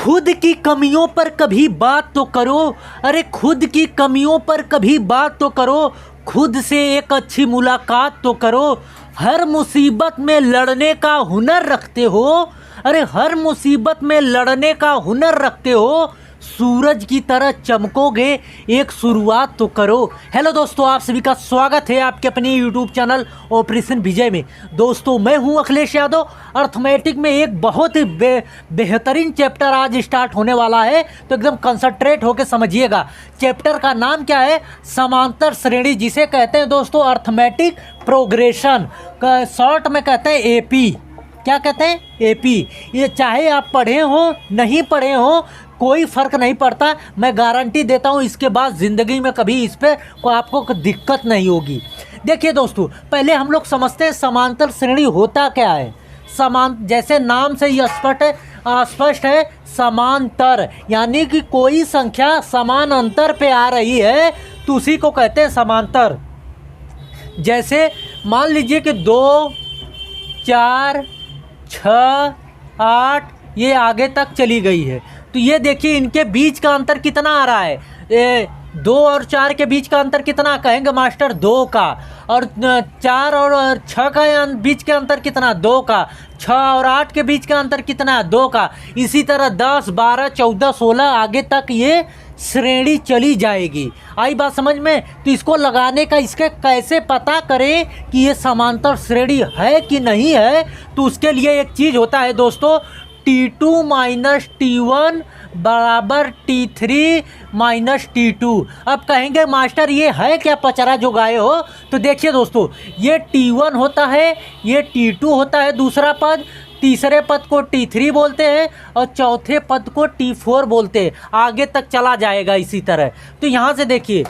खुद की कमियों पर कभी बात तो करो। अरे खुद की कमियों पर कभी बात तो करो। खुद से एक अच्छी मुलाकात तो करो। हर मुसीबत में लड़ने का हुनर रखते हो। अरे हर मुसीबत में लड़ने का हुनर रखते हो। सूरज की तरह चमकोगे, एक शुरुआत तो करो। हेलो दोस्तों, आप सभी का स्वागत है आपके अपने यूट्यूब चैनल ऑपरेशन विजय में। दोस्तों, मैं हूं अखिलेश यादव। अर्थमेटिक में एक बहुत ही बेहतरीन चैप्टर आज स्टार्ट होने वाला है, तो एकदम कंसंट्रेट होकर समझिएगा। चैप्टर का नाम क्या है? समांतर श्रेणी, जिसे कहते हैं दोस्तों अर्थमेटिक प्रोग्रेशन, शॉर्ट में कहते हैं एपी। क्या कहते हैं? एपी। ये चाहे आप पढ़े हो नहीं पढ़े हो, कोई फ़र्क नहीं पड़ता। मैं गारंटी देता हूँ इसके बाद ज़िंदगी में कभी इस पर आपको दिक्कत नहीं होगी। देखिए दोस्तों, पहले हम लोग समझते हैं समांतर श्रेणी होता क्या है। जैसे नाम से ही स्पष्ट है, समांतर यानी कि कोई संख्या समान अंतर पे आ रही है तो उसी को कहते हैं समांतर। जैसे मान लीजिए कि 2, 4, 6, 8 ये आगे तक चली गई है, तो ये देखिए इनके बीच का अंतर कितना आ रहा है। 2 और 4 के बीच का अंतर कितना कहेंगे मास्टर? 2 का। और 4 और 6 का बीच का अंतर कितना? 2 का। 6 और 8 के बीच का अंतर कितना? 2 का। इसी तरह 10, 12, 14, 16 आगे तक ये श्रेणी चली जाएगी। आई बात समझ में? तो इसको लगाने का, इसके कैसे पता करें कि ये समांतर श्रेणी है कि नहीं है, तो उसके लिए एक चीज़ होता है दोस्तों, T2 माइनस T1 बराबर T3 माइनस T2। अब कहेंगे मास्टर ये है क्या पचरा जो गाए हो? तो देखिए दोस्तों, ये T1 होता है, ये T2 होता है दूसरा पद, तीसरे पद को T3 बोलते हैं और चौथे पद को T4 बोलते हैं। आगे तक चला जाएगा इसी तरह। तो यहाँ से देखिए,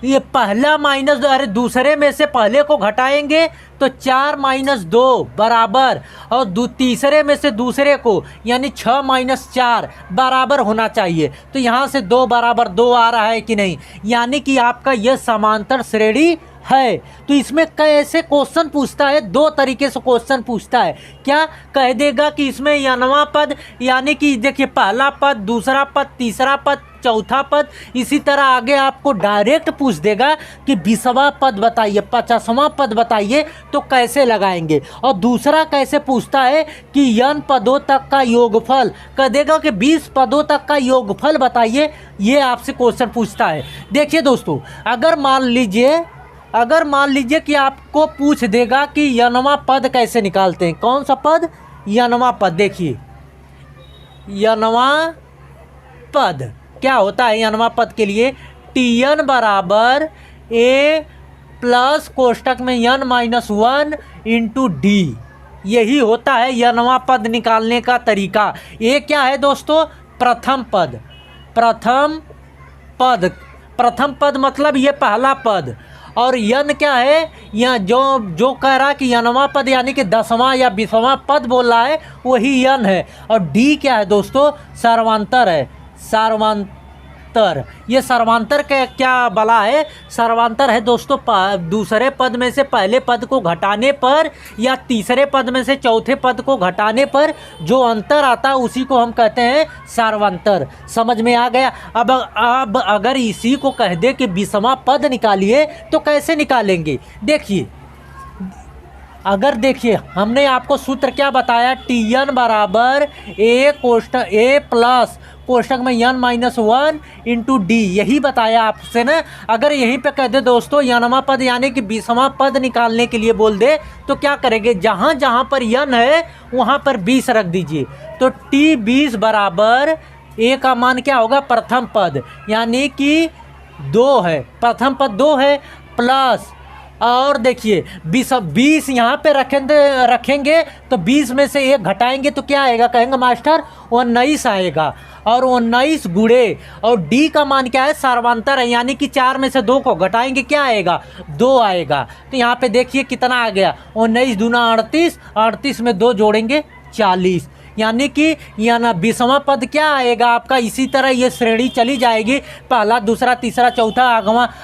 ये पहला माइनस, अरे दूसरे में से पहले को घटाएंगे तो 4 माइनस 2 बराबर, और तीसरे में से दूसरे को यानी 6 माइनस 4 बराबर होना चाहिए। तो यहाँ से 2 बराबर 2 आ रहा है कि नहीं, यानी कि आपका यह समांतर श्रेणी है। तो इसमें कैसे क्वेश्चन पूछता है? 2 तरीके से क्वेश्चन पूछता है। क्या कह देगा कि इसमें यनवा पद, यानी कि देखिए पहला पद, दूसरा पद, तीसरा पद, चौथा पद, इसी तरह आगे आपको डायरेक्ट पूछ देगा कि 20वां पद बताइए, 50वां पद बताइए, तो कैसे लगाएंगे। और दूसरा कैसे पूछता है कि n पदों तक का योगफल, कह देगा कि 20 पदों तक का योगफल बताइए। ये आपसे क्वेश्चन पूछता है। देखिए दोस्तों, अगर मान लीजिए कि आपको पूछ देगा कि यनवा पद कैसे निकालते हैं। कौन सा पद? यनवा पद। देखिए यनवा पद क्या होता है? यनवा पद के लिए Tn बराबर a प्लस कोष्टक में n माइनस 1 इंटू डी। यही होता है यनवा पद निकालने का तरीका। ये क्या है दोस्तों? प्रथम पद। प्रथम पद मतलब ये पहला पद। और यन क्या है? यहाँ जो कह रहा है कि यनवा पद यानी कि 10वां या 20वां पद बोल रहा है, वही यन है। और डी क्या है दोस्तों? सर्वांतर है। सर्वांतर, ये सर्वांतर का क्या बला है? सर्वांतर है दोस्तों, दूसरे पद में से पहले पद को घटाने पर या तीसरे पद में से चौथे पद को घटाने पर जो अंतर आता है उसी को हम कहते हैं सर्वांतर। समझ में आ गया? अब अगर इसी को कह दे कि 20वां पद निकालिए तो कैसे निकालेंगे? देखिए, अगर देखिए हमने आपको सूत्र क्या बताया? Tn बराबर a प्लस कोष्टक में n माइनस 1 इंटू डी, यही बताया आपसे ना। अगर यहीं पे कह दे दोस्तों यनवा पद यानी कि 20वां पद निकालने के लिए बोल दे, तो क्या करेंगे? जहाँ जहाँ पर n है वहाँ पर 20 रख दीजिए। तो T20 बराबर a का मान क्या होगा? प्रथम पद यानी कि 2 है, प्रथम पद 2 है, प्लस, और देखिए 20 यहाँ पे रखेंगे तो 20 में से 1 घटाएंगे तो क्या आएगा? कहेंगे मास्टर 19 आएगा। और 19 गुणे, और डी का मान क्या है? सर्वांतर है, यानी कि 4 में से 2 को घटाएंगे क्या आएगा? 2 आएगा। तो यहाँ पे देखिए कितना आ गया? 19 दूना 38, 38 में 2 जोड़ेंगे 40, यानी कि यह ना 20वां पद क्या आएगा आपका? इसी तरह ये श्रेणी चली जाएगी, पहला, दूसरा, तीसरा, चौथा,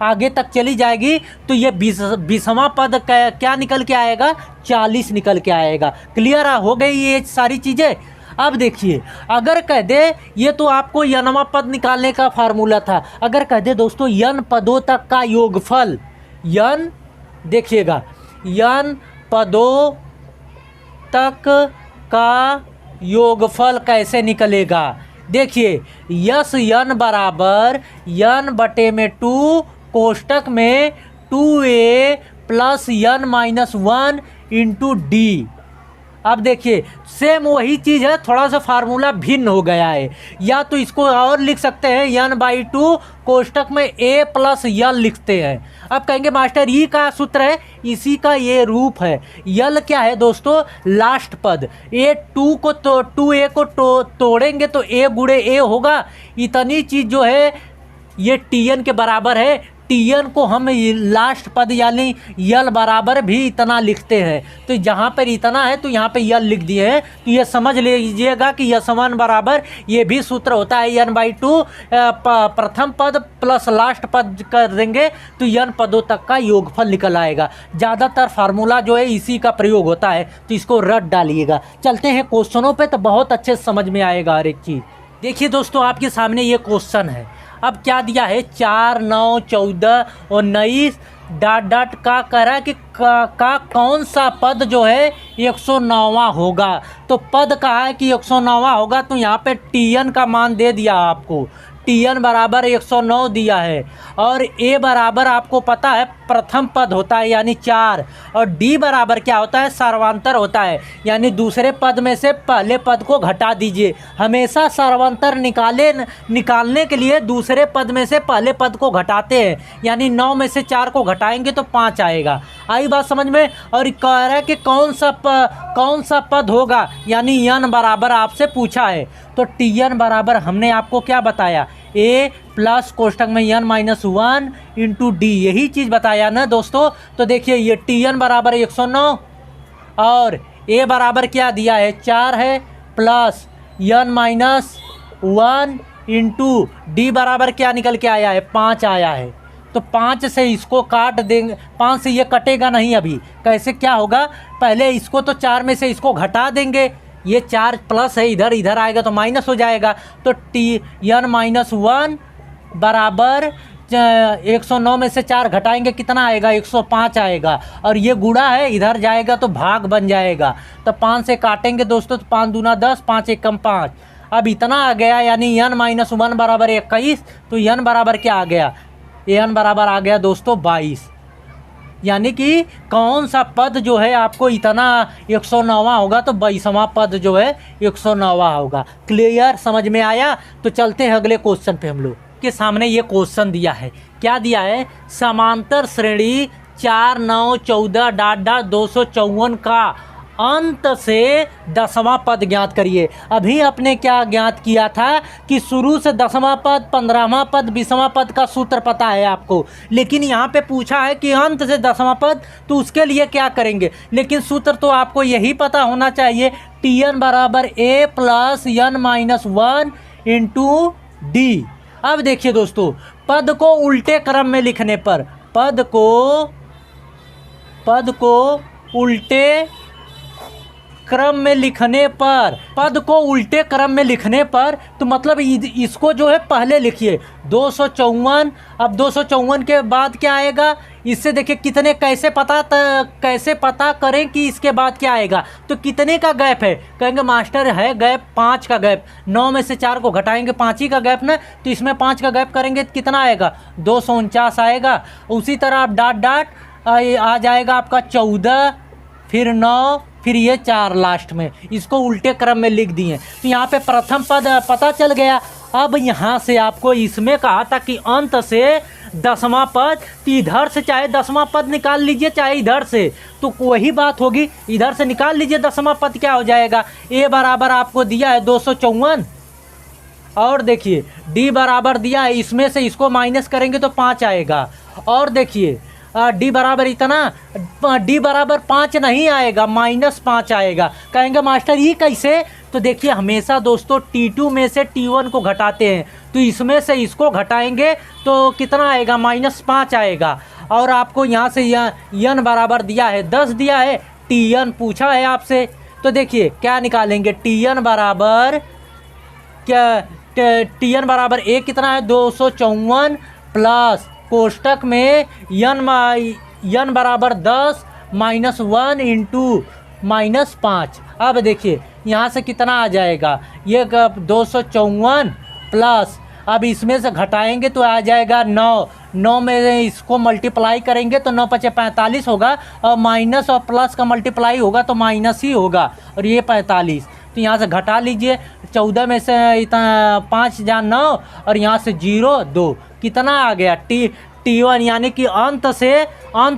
आगे तक चली जाएगी। तो ये 20वां पद क्या निकल के आएगा? 40 निकल के आएगा। क्लियर हो गई ये सारी चीज़ें? अब देखिए, अगर कह दे, ये तो आपको यनवा पद निकालने का फार्मूला था, अगर कह दे दोस्तों यन पदों तक का योगफल, यन देखिएगा यन पदों तक का योगफल कैसे निकलेगा। देखिए यस यन बराबर यन बटे में 2 कोष्टक में 2a प्लस यन माइनस 1 इंटू डी। अब देखिए सेम वही चीज़ है, थोड़ा सा फार्मूला भिन्न हो गया है। या तो इसको और लिख सकते हैं n/2 कोष्टक में a प्लस यल लिखते हैं। अब कहेंगे मास्टर ई का सूत्र है, इसी का ये रूप है। यल क्या है दोस्तों, लास्ट पद। a 2 को तो 2a को तोड़ेंगे तो a गुणे a होगा। इतनी चीज़ जो है ये tn के बराबर है। टीएन को हम लास्ट पद यानी यल बराबर भी इतना लिखते हैं। तो जहाँ पर इतना है तो यहाँ पे यल लिख दिए हैं। तो ये समझ लीजिएगा कि यस1 बराबर ये भी सूत्र होता है n/2 प्रथम पद प्लस लास्ट पद कर देंगे तो n पदों तक का योगफल निकल आएगा। ज़्यादातर फार्मूला जो है इसी का प्रयोग होता है, तो इसको रट डालिएगा। चलते हैं क्वेश्चनों पे, तो बहुत अच्छे समझ में आएगा हर एक चीज़। देखिए दोस्तों आपके सामने ये क्वेश्चन है। अब क्या दिया है, 4, 9, 14 और 19 डॉट डॉट का कह रहा है कि का कौन सा पद जो है 109वां होगा। तो पद कहा है कि 109वां होगा, तो यहाँ पे टीएन का मान दे दिया आपको। टीएन बराबर 109 दिया है और ए बराबर आपको पता है प्रथम पद होता है यानी 4, और डी बराबर क्या होता है, सर्वांतर होता है यानी दूसरे पद में से पहले पद को घटा दीजिए। हमेशा सर्वांतर निकालने के लिए दूसरे पद में से पहले पद को घटाते हैं, यानी 9 में से 4 को घटाएंगे तो 5 आएगा। आई बात समझ में। और कह रहा है कि कौन सा पद होगा, यानी n बराबर आपसे पूछा है। तो टीएन बराबर हमने आपको क्या बताया, a प्लस कोष्टक में n-1 इंटू डी, यही चीज़ बताया ना दोस्तों। तो देखिए ये टीएन बराबर 109 और a बराबर क्या दिया है, 4 है प्लस n-1 इंटू डी बराबर क्या निकल के आया है, 5 आया है। तो 5 से इसको काट देंगे, 5 से ये कटेगा नहीं। अभी कैसे क्या होगा, पहले इसको तो 4 में से इसको घटा देंगे, ये 4 प्लस है, इधर आएगा तो माइनस हो जाएगा। तो n-1 बराबर 109 में से 4 घटाएंगे कितना आएगा, 105 आएगा। और ये गुणा है, इधर जाएगा तो भाग बन जाएगा। तो 5 से काटेंगे दोस्तों तो 5 दूना 10, 5 एकम 5। अब इतना आ गया यानी n-1 बराबर 21। तो n बराबर क्या आ गया, n बराबर आ गया दोस्तों 22। यानी कि कौन सा पद जो है आपको इतना 109वां होगा, तो 22वां पद जो है 109वां होगा। क्लियर, समझ में आया। तो चलते हैं अगले क्वेश्चन पे। हम लोग के सामने ये क्वेश्चन दिया है, क्या दिया है, समांतर श्रेणी 4, 9, 14 डॉट डॉट 254 का अंत से 10वां पद ज्ञात करिए। अभी आपने क्या ज्ञात किया था कि शुरू से 10वां पद, 15वां पद, 20वां पद का सूत्र पता है आपको, लेकिन यहाँ पे पूछा है कि अंत से 10वां पद, तो उसके लिए क्या करेंगे। लेकिन सूत्र तो आपको यही पता होना चाहिए, टीएन बराबर a plus n-1 into D. अब देखिए दोस्तों, पद को उल्टे क्रम में लिखने पर, पद को उल्टे क्रम में लिखने पर, पद को उल्टे क्रम में लिखने पर, तो मतलब इसको जो है पहले लिखिए 254। अब 254 के बाद क्या आएगा, इससे देखिए कितने, कैसे पता करें कि इसके बाद क्या आएगा। तो कितने का गैप है, कहेंगे मास्टर है गैप 5 का गैप, 9 में से 4 को घटाएंगे 5 ही का गैप ना, तो इसमें 5 का गैप करेंगे तो कितना आएगा, 249 आएगा। उसी तरह आप डॉट डॉट आ जाएगा आपका 14, फिर 9, फिर ये 4 लास्ट में, इसको उल्टे क्रम में लिख दिए। तो यहाँ पे प्रथम पद पता चल गया। अब यहाँ से आपको इसमें कहा था कि अंत से 10वां पद, तो इधर से चाहे 10वां पद निकाल लीजिए चाहे इधर से, तो वही बात होगी, इधर से निकाल लीजिए 10वां पद क्या हो जाएगा। ए बराबर आपको दिया है 254 और देखिए डी बराबर दिया है, इसमें से इसको माइनस करेंगे तो 5 आएगा। और देखिए डी बराबर इतना, डी बराबर 5 नहीं आएगा, -5 आएगा। कहेंगे मास्टर ये कैसे, तो देखिए हमेशा दोस्तों T2 में से T1 को घटाते हैं, तो इसमें से इसको घटाएंगे तो कितना आएगा, -5 आएगा। और आपको यहाँ से n बराबर दिया है 10 दिया है, Tn पूछा है आपसे, तो देखिए क्या निकालेंगे, टी एन बराबर क्या, टी एन बराबर ए कितना है 254 प्लस कोष्टक में एन बराबर 10 -1 इंटू -5। अब देखिए यहाँ से कितना आ जाएगा, ये 254 प्लस, अब इसमें से घटाएंगे तो आ जाएगा 9 में इसको मल्टीप्लाई करेंगे तो 9 × 5 = 45 होगा, और माइनस और प्लस का मल्टीप्लाई होगा तो माइनस ही होगा, और ये 45। तो यहाँ से घटा लीजिए, 14 में से इतना 5 × 9 और यहाँ से 0 2, कितना आ गया T1, यानी कि अंत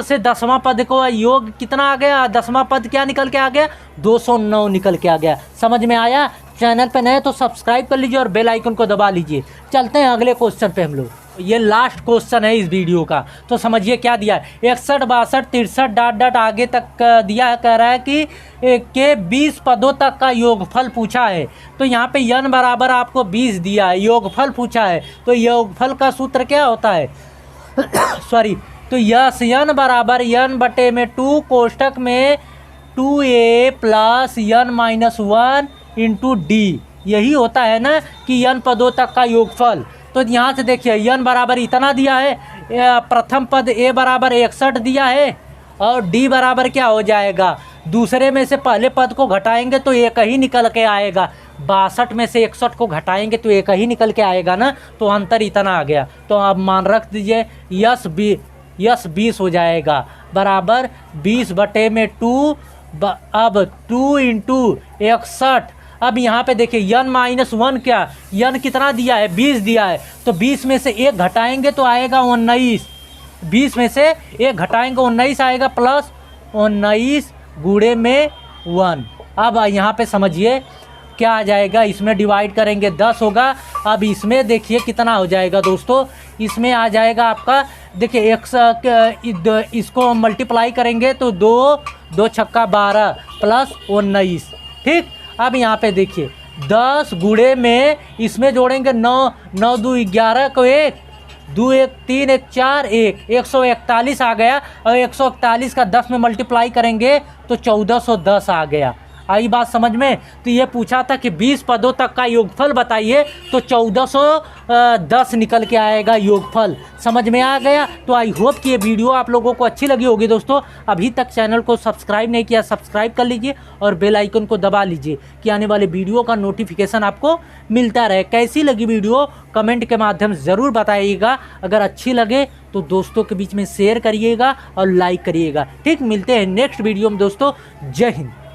से 10वां पद को योग कितना आ गया, 10वां पद क्या निकल के आ गया, 209 निकल के आ गया। समझ में आया? चैनल पे नए तो सब्सक्राइब कर लीजिए और बेल आइकन को दबा लीजिए। चलते हैं अगले क्वेश्चन पे हम लोग। ये लास्ट क्वेश्चन है इस वीडियो का, तो समझिए क्या दिया है। 61 62 63 ... आगे तक दिया है, कह रहा है कि के 20 पदों तक का योगफल पूछा है। तो यहाँ पे n बराबर आपको 20 दिया है, योगफल पूछा है, तो योगफल का सूत्र क्या होता है सॉरी, तो यस n बराबर n/2 कोष्टक में 2a plus n - 1 into D, यही होता है ना कि n पदों तक का योगफल। तो यहाँ से देखिए n बराबर इतना दिया है, प्रथम पद a बराबर 61 दिया है, और d बराबर क्या हो जाएगा, दूसरे में से पहले पद को घटाएंगे तो एक ही निकल के आएगा, 62 में से 61 को घटाएंगे तो एक ही निकल के आएगा ना, तो अंतर इतना आ गया। तो अब मान रख दीजिए यस 20 हो जाएगा, बराबर 20/2, अब 2 इंटू 61। अब यहाँ पे देखिए n - 1 क्या, n कितना दिया है, 20 दिया है, तो 20 में से 1 घटाएंगे तो आएगा 19, 20 में से 1 घटाएंगे 19 आएगा, प्लस 19 गुणे में 1। अब यहाँ पे समझिए क्या आ जाएगा, इसमें डिवाइड करेंगे 10 होगा। अब इसमें देखिए कितना हो जाएगा दोस्तों, इसमें आ जाएगा आपका, देखिए इसको मल्टीप्लाई करेंगे तो 2 छक्का 12 प्लस 19, ठीक। अब यहाँ पे देखिए 10 गुणे में इसमें जोड़ेंगे 9 2 11 को 1 2 1 3 1 4 141 आ गया, और 141 का 10 में मल्टीप्लाई करेंगे तो 1410 आ गया। आई बात समझ में? तो ये पूछा था कि 20 पदों तक का योगफल बताइए, तो 1410 निकल के आएगा योगफल। समझ में आ गया? तो आई होप कि ये वीडियो आप लोगों को अच्छी लगी होगी दोस्तों। अभी तक चैनल को सब्सक्राइब नहीं किया, सब्सक्राइब कर लीजिए और बेल आइकन को दबा लीजिए कि आने वाले वीडियो का नोटिफिकेशन आपको मिलता रहे। कैसी लगी वीडियो कमेंट के माध्यम से ज़रूर बताइएगा। अगर अच्छी लगे तो दोस्तों के बीच में शेयर करिएगा और लाइक करिएगा। ठीक, मिलते हैं नेक्स्ट वीडियो में दोस्तों। जय हिंद।